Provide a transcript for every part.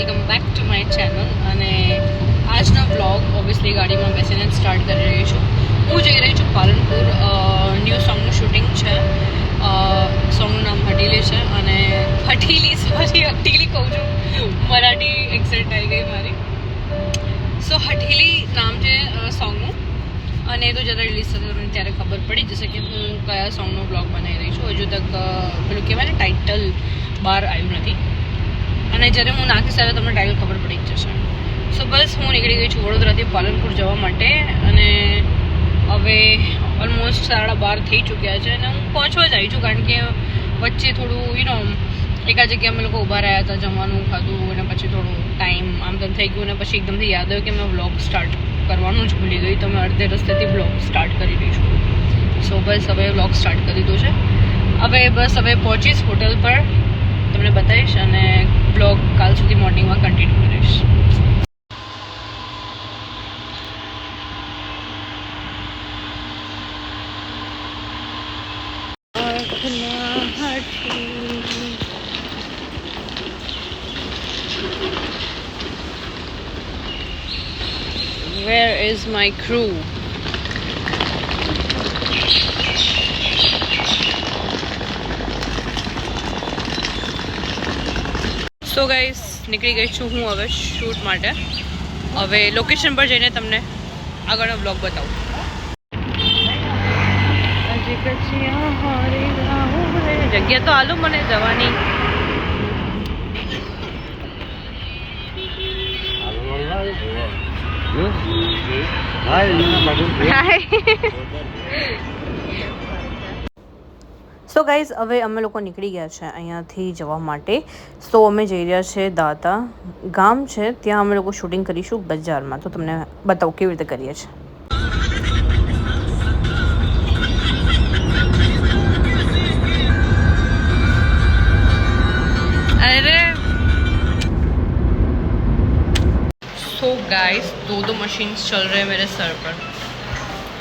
Welcome back to my channel. અને આજનો blog obviously ગાડીમાં બેસીને સ્ટાર્ટ કરી રહી છું. હું જઈ રહી છું પાલનપુર. ન્યૂ સોંગનું શૂટિંગ છે. સોંગનું નામ હઠીલી છે. અને હઠીલી કહું છું, મરાઠી એક્સેન્ટ આવી ગઈ મારી. સો હઠીલી નામ છે સોંગનું. અને એ તો જ્યારે રિલીઝ થશે ત્યારે ખબર પડી જશે કે હું કયા સોંગનો બ્લોગ બનાવી રહી છું. હજુ તક પેલું કહેવાય ને ટાઇટલ બહાર આવ્યું નથી. અને જ્યારે હું નાખીશ ત્યારે તમને ટાઇટલ ખબર પડી જ જશે. સો બસ હું નીકળી ગઈ છું વડોદરાથી પાલનપુર જવા માટે. અને હવે ઓલમોસ્ટ 12:30 થઈ ચૂક્યા છે. અને હું પહોંચવા જ આવી છું, કારણ કે વચ્ચે થોડું એકાદ જગ્યાએ અમે લોકો ઊભા રહ્યા હતા, જમવાનું ખાધું, અને પછી થોડું ટાઈમ આમ તેમ થઈ ગયું. અને પછી એકદમથી યાદ આવ્યું કે મેં વ્લોગ સ્ટાર્ટ કરવાનું જ ભૂલી ગઈ. તો મેં અડધે રસ્તેથી બ્લોગ સ્ટાર્ટ કરી રહી છું. સો બસ હવે વ્લોગ સ્ટાર્ટ કરી દીધું છે. હવે પહોંચીશ હોટલ પર, તમને બતાવીશ અને બ્લોગ કાલ સુધી મોર્નિંગમાં કન્ટિન્યુ કરીશ. Where is my crew? So guys, નીકળી ગઈ છું હું હવે શૂટ માટે. હવે લોકેશન પર જઈને તમને આગળનો બ્લોગ બતાવું. જગ્યા તો આલું મને જવાની. સો ગાઈઝ, હવે અમે લોકો નીકળી ગયા છે અહીંયાથી જવા માટે. સો અમે જઈ રહ્યા છે દાતા ગામ છે, ત્યાં અમે લોકો શૂટિંગ કરીશું બજારમાં. તો તમને બતાવું કેવી રીતે કરીએ છીએ. अरे सो गाइस, दो मशीन्स चल रहे हैं मेरे सर पर.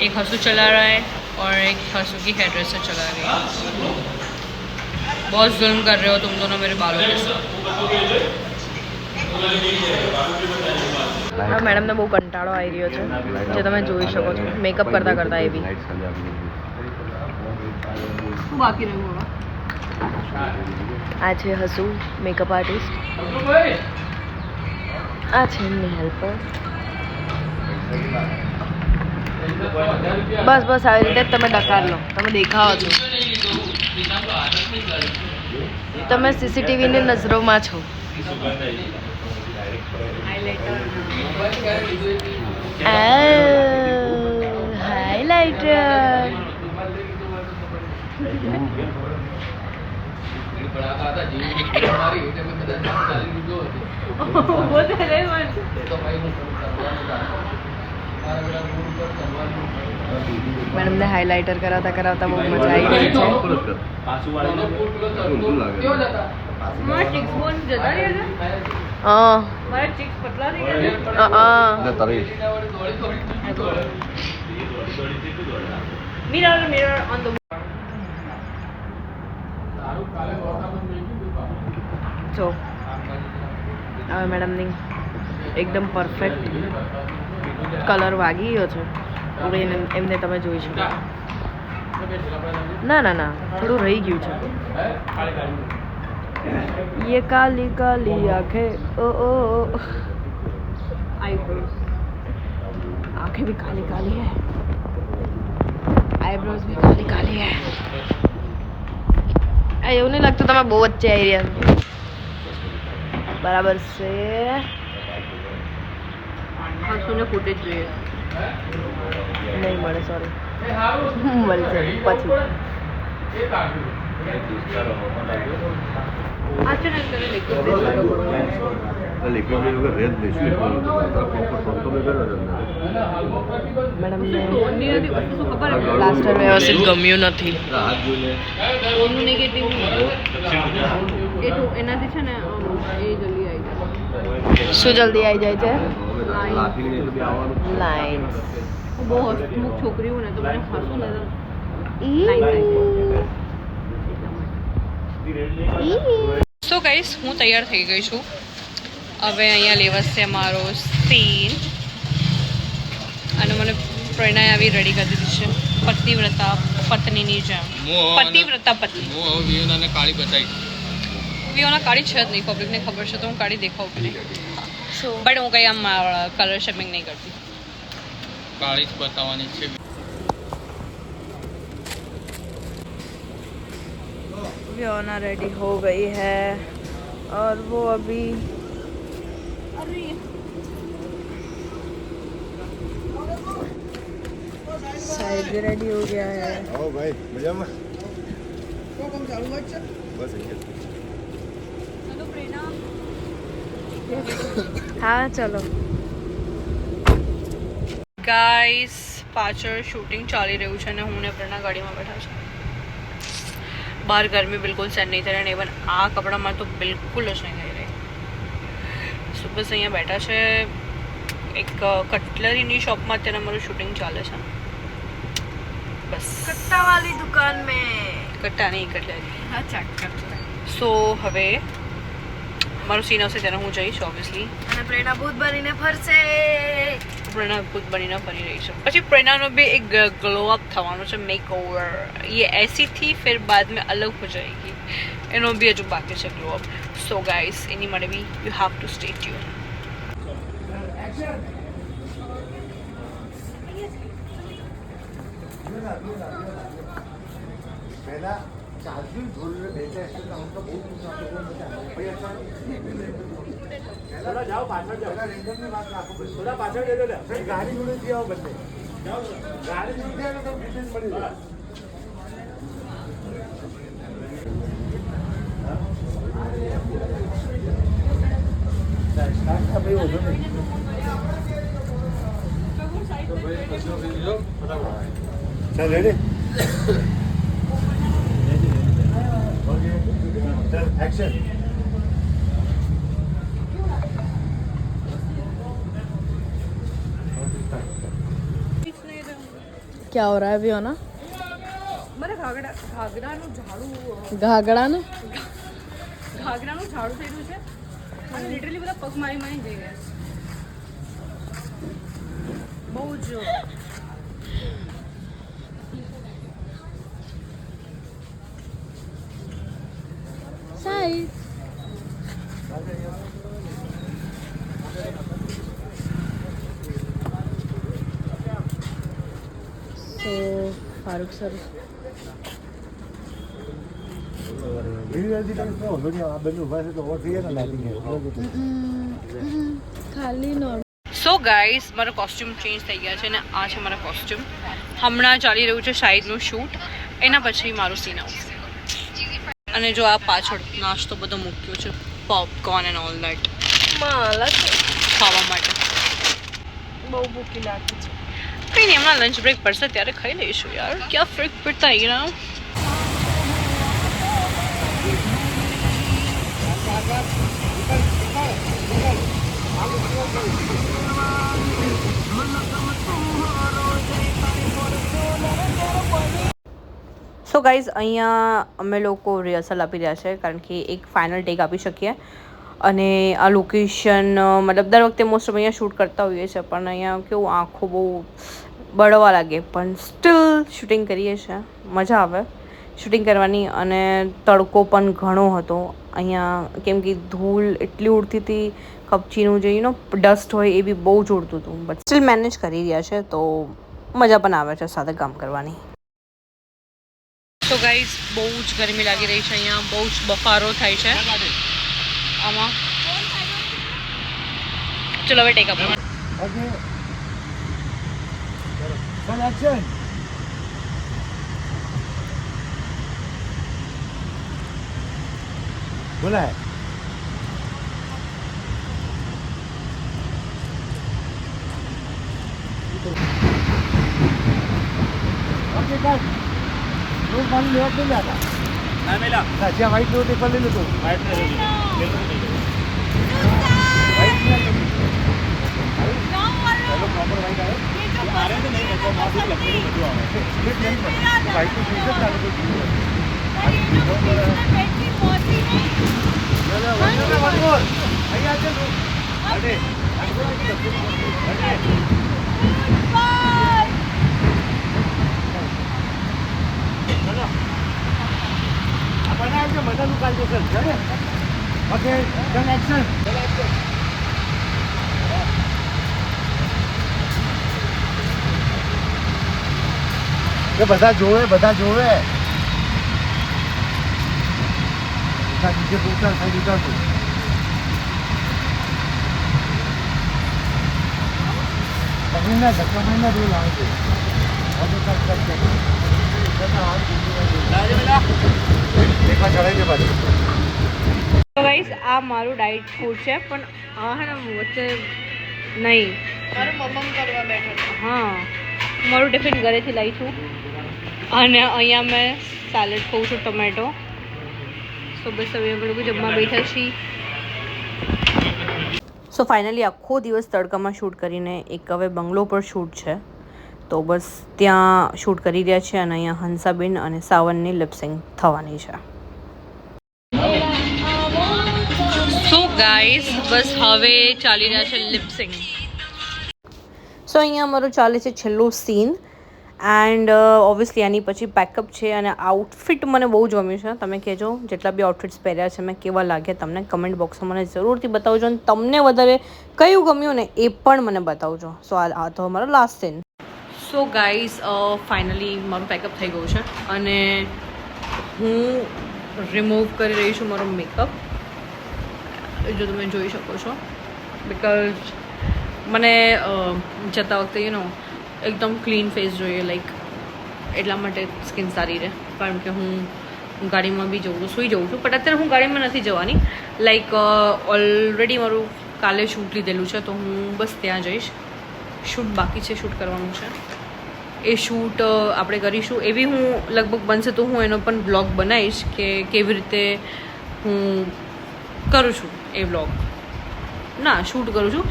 एक हंसू चला रहा है और एक हंसू की हेयर ड्रेसर चला रही है. बहुत जुल्म कर रहे हो तुम दोनों मेरे बालों के साथ. मैडम ने बहुत कंटाळो आई રહ્યો છે, જે તમે જોઈ શકો છો. મેકઅપ કરતા કરતા એ બી બાકી રહ્યું. આ છે હસુ, મેકઅપ આર્ટિસ્ટ. આ છે એમની હેલ્પર. બસ બસ આવી રીતે જ તમે ડકાર લો. તમે દેખાવો છો, તમે સીસીટીવીની નજરોમાં છો. હાઈલાઇટર મેડમને હાઈલાઇટર કરાવતા કરાવતા બહુ મજા આવી રહી છે. જો હવે મેડમની એકદમ પરફેક્ટ કલર વાગી ગયો છે. એમને તમે જોઈ શકો. ના થોડું રહી ગયું છે. ये काली काली आंखें ओ ओ आंखें भी काली काली है, आईब्रोज भी काली काली है. એવું નહીં લાગતું તમે બહુ વચ્ચે આવી રહ્યા. બરાબર છે. હસુને ફૂટેજ જોઈએ નહીં મળે, સોરી. મળશે પછી. પ્લાસ્ટર વ્યવસ્થિત ગમ્યું નથી. એનાથી છે ને એ જલ્દી આવી જાય. શું જલ્દી આવી જાય છે? લાઇન્સ. બહુ હસમુખ છોકરી હું ને તો મને હસું ને સો ગાઈસ, હું તૈયાર થઈ ગઈ છું. હવે અહીંયા લેવશે મારો સીન અને મને પ્રેરણાએ આવી રેડી કરી દીધી છે પતિવ્રતા પત્નીની જેમ પતિવ્રતા પત્ની હું હવે વિયોનાને કાળી બતાવી વિયોના કાળી છે જ નહીં પબ્લિકને ખબર છે તો હું કાળી દેખાવું કે નહીં બટ હું કંઈ આમ કલર શેપિંગ નહીં કરતી काली बतावानी छे वियोना रेडी हो गई है और वो अभी साहिब भी रेडी हो गया है आओ भाई मजा में तो कम चालू मत चल बस चलो प्रेरणा हाँ चलो ગાઈસ પાછળ શૂટિંગ ચાલી રહ્યું છે અને હું ને પ્રેરણા ગાડીમાં બેઠા છે બહાર ગરમી બિલકુલ સહન નહીં થઈ રહી અને ઇવન આ કપડામાં તો બિલકુલ જ નહીં થઈ રહી સો બસ અહીંયા બેઠા છે એક કટલરીની શોપમાં અત્યારે અમારું શૂટિંગ ચાલે છે બસ कट्टा वाली दुकान में કટ્ટા નહીં કટલરી अच्छा कट्टा સો હવે મારું સીન આવશે ત્યારે હું જઈશ ઓબ્વિયસલી અને પ્રેરણા ભૂત બનીને ફરશે પ્રેરણા ભૂત બનીને ફરી રહી છે પછી પ્રેરણાનો બી એક ગ્લો અપ થવાનો છે મેક ઓવર ये ऐसी थी फिर बाद में अलग हो जाएगी એનો બી હજુ બાકી છે ગ્લો અપ સો ગાઈસ એની માટે બી you have to stay tune पहला चार्जिंग झोल में भेजा है तो हमको बहुत भैया थोड़ा जाओ पाछड़ जाओ रेंजर में बात आपको थोड़ा पाछड़ दे दो फिर गाड़ी जोड़े दिया हो बच्चे जाओ गाड़ी जोड़ दिया तो डिस्टेंस बढ़ेगा स्टार्ट का भाई हो चल रेडी चल एक्शन क्या हो रहा है अभी ना મારે ઘાઘરાનું ઝાડું घाघरा ने ઘાઘરાનું ઝાડું થઈ રહ્યું છે અને લિટરલી બધા પગ મારી મારી જઈ રહ્યા છે બહુ જ साइड तो फारूक सर खाली नॉर्मल સો ગાઈસ મારો કોસ્ટ્યુમ ચેન્જ થઈ ગયા છે અને આ છે મારા કોસ્ટ્યુમ હમણાં ચાલી રહ્યું છે શાહિદનું શૂટ એના પછી મારું સીન આવશે અને જો આ પાછળ નાસ્તો બધો મૂક્યો છે પોપકોર્ન એન્ડ ઓલ દેટ माला ખાવા માટે બહુ ભૂખી લાગી છે કંઈ નહીં હમણાં લંચ બ્રેક પડશે ત્યારે ખાઈ લઈશું યાર ક્યાં ફ્રીક પડતા આવી રહ્યા સો ગાઈઝ અહીંયા અમે લોકો રિહર્સલ આપી રહ્યા છે કારણ કે એક ફાઇનલ ટેક આપી શકીએ અને આ લોકેશન મતલબ દર વખતે મોસ્ટ ઓફ અહીંયા શૂટ કરતા હોઈએ છીએ પણ અહીંયા કેવું આંખો બહુ બળવા લાગે પણ સ્ટીલ શૂટિંગ કરીએ છીએ મજા આવે શૂટિંગ કરવાની અને તડકો પણ ઘણો હતો અહીંયા કેમ કે ધૂળ એટલી ઉડતી હતી કપચીનું જે ડસ્ટ હોય એ બી બહુ જ ઉડતું હતું બટ સ્ટીલ મેનેજ કરી રહ્યા છે તો મજા પણ આવે છે સાથે કામ કરવાની તો ગાઈઝ બહુ જ ગરમી લાગી રહી છે અહીંયા બહુ જ બફારો થાય છે આમાં ચલો હવે ટેક અપ बोला है ओके कट रोज पानी लेवट नहीं जाता ना मिला अच्छा व्हाइट रोटी पर ले लो तो वाइट ले लो व्हाइट ले लो चलो प्रॉपर वाइट आए मारे तो नहीं है तो माफी लगती है બધું આવે स्प्लिट नहीं पड़ता व्हाइट तो फीचर चालू कर दिया चलो वन मोर भैया બનાવજો મને નુકાલ જશે ચાલે ઓકે ડન એક્શન બધા જોવે બધા નીચે ઉતાર સાઈડ ઉતારજો પકડીને ધક્કા મારીને દૂર લાવજો એકવાર ચડાવી દે પાછું તો ગાઈસ આ મારું ડાયટ ફૂડ છે પણ આ હે ને વચ્ચે નહીં મારું મમ્મ કરવા બેઠો છે. હા મારું ટિફિન ઘરેથી લાવી છું અને અહીંયા મેં સેલેડ ખાઉં છું ટોમેટો સો બસ હવે અમે લોકો જમવા બેઠા છીએ સો ફાઇનલી આખો દિવસ તડકામાં શૂટ કરીને એક હવે બંગલો પર શૂટ છે તો બસ ત્યાં શૂટ કરી રહ્યા છે અને અહીંયા હંસાબેન અને સાવનની લિપસિંગ થવાની છે સો ગાઈસ બસ હવે ચાલી રહ્યા છે લિપસિંગ સો અહીંયા અમારું ચાલે છે છેલ્લું સીન એન્ડ ઓબ્વિયસલી આની પછી પેકઅપ છે અને આઉટફિટ મને બહુ જ ગમ્યું છે તમે કહેજો જેટલા બી આઉટફિટ્સ પહેર્યા છે મેં કેવા લાગ્યા તમને કમેન્ટ બોક્સમાં મને જરૂરથી બતાવજો અને તમને વધારે કયું ગમ્યું ને એ પણ મને બતાવજો સો આ તો અમારો last scene so guys finally મારું પેકઅપ થઈ ગયું છે અને હું રિમૂવ કરી રહી છું મારો મેકઅપ જો તમે જોઈ શકો છો બિકોઝ મને જતા વખતે યુ નો એકદમ ક્લીન ફેસ જોઈએ લાઈક એટલા માટે સ્કિન સારી રહે કારણ કે હું ગાડીમાં બી જઉં છું સૂઈ જઉં છું પણ અત્યારે હું ગાડીમાં નથી જવાની લાઈક ઓલરેડી મારું કાલે શૂટ લીધેલું છે તો હું બસ ત્યાં જઈશ શૂટ બાકી છે શૂટ કરવાનું છે એ શૂટ આપણે કરીશું એવી હું લગભગ બનશે તો હું એનો પણ બ્લોગ બનાવીશ કે કેવી રીતે હું કરું છું એ બ્લોગ ના શૂટ કરું છું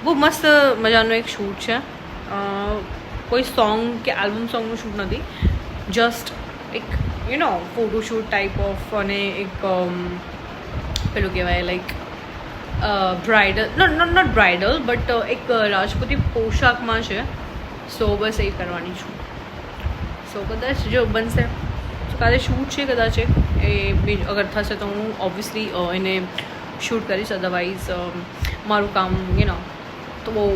બહુ મસ્ત મજાનો એક શૂટ છે કોઈ સોંગ કે આલ્બમ સોંગનું શૂટ નથી જસ્ટ એક you know photoshoot type of અને એક પેલું કહેવાય like bridal not bridal but એક રાજપૂતી પોશાકમાં છે સો બસ એ કરવાની છું સો કદાચ જો બનશે તો કાલે શૂટ છે કદાચ એ બી અગર થશે તો હું ઓબ્વિયસલી એને શૂટ કરીશ અદરવાઇઝ મારું કામ યુ નો તો બહુ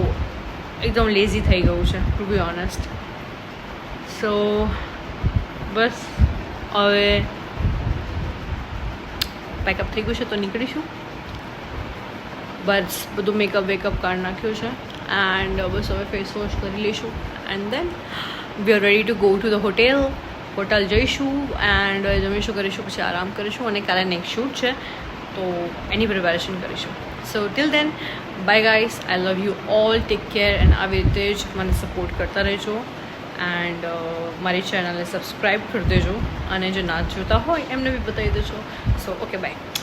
એકદમ લેઝી થઈ ગયું છે ટુ બી ઓનેસ્ટ સો બસ હવે પેકઅપ થઈ ગયું છે તો નીકળીશું બસ બધું મેકઅપ વેકઅપ કાઢી નાખ્યું છે એન્ડ બસ હવે ફેસ વોશ કરી લઈશું and then we are ready to go to the hotel જઈશું એન્ડ જમીશું કરીશું પછી આરામ કરીશું અને કાલે નેક્સ્ટ શૂટ છે તો એની પ્રિપેરેશન કરીશું so till then bye guys I love you all take care and આવી રીતે જ મને સપોર્ટ કરતા રહેજો એન્ડ મારી ચેનલને સબસ્ક્રાઈબ કરી દેજો અને જે ના જોતા હોય એમને બી બતાવી દેજો સો ઓકે બાય